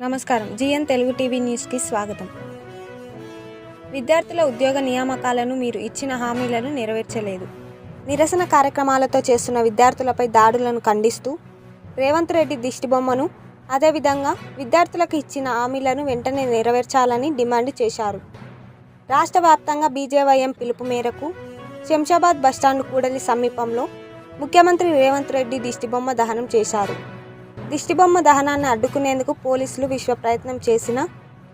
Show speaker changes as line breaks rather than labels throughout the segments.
నమస్కారం. GN Telugu TV న్యూస్కి స్వాగతం. విద్యార్థుల ఉద్యోగ నియామకాలను మీరు ఇచ్చిన హామీలను నెరవేర్చలేదు. నిరసన కార్యక్రమాలతో చేస్తున్న విద్యార్థులపై దాడులను ఖండిస్తూ రేవంత్ రెడ్డి దిష్టిబొమ్మను, అదేవిధంగా విద్యార్థులకు ఇచ్చిన హామీలను వెంటనే నెరవేర్చాలని డిమాండ్ చేశారు. రాష్ట్ర వ్యాప్తంగా బీజేవైఎం పిలుపు మేరకు శంషాబాద్ బస్టాండ్ కూడలి సమీపంలో ముఖ్యమంత్రి రేవంత్ రెడ్డి దిష్టిబొమ్మ దహనం చేశారు. దిష్టిబొమ్మ దహనాన్ని అడ్డుకునేందుకు పోలీసులు విశ్వ ప్రయత్నం చేసినా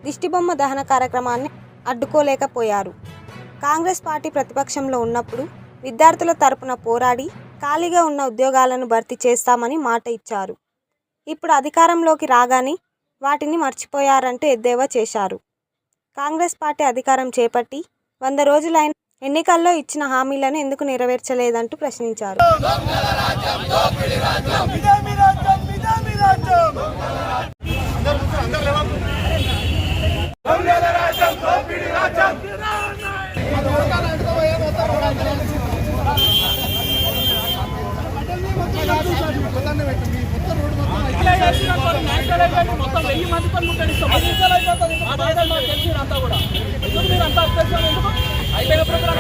దిష్టిబొమ్మ దహన కార్యక్రమాన్ని అడ్డుకోలేకపోయారు. కాంగ్రెస్ పార్టీ ప్రతిపక్షంలో ఉన్నప్పుడు విద్యార్థుల తరపున పోరాడి ఖాళీగా ఉన్న ఉద్యోగాలను భర్తీ చేస్తామని మాట ఇచ్చారు. ఇప్పుడు అధికారంలోకి రాగానే వాటిని మర్చిపోయారంటూ ఎద్దేవా చేశారు. కాంగ్రెస్ పార్టీ అధికారం చేపట్టి 100 రోజులైన ఎన్నికల్లో ఇచ్చిన హామీలను ఎందుకు నెరవేర్చలేదంటూ ప్రశ్నించారు.
మొత్తం 1000 మందితో ముట్టడిస్తాం. అయిపోయిన ప్రోగ్రామ్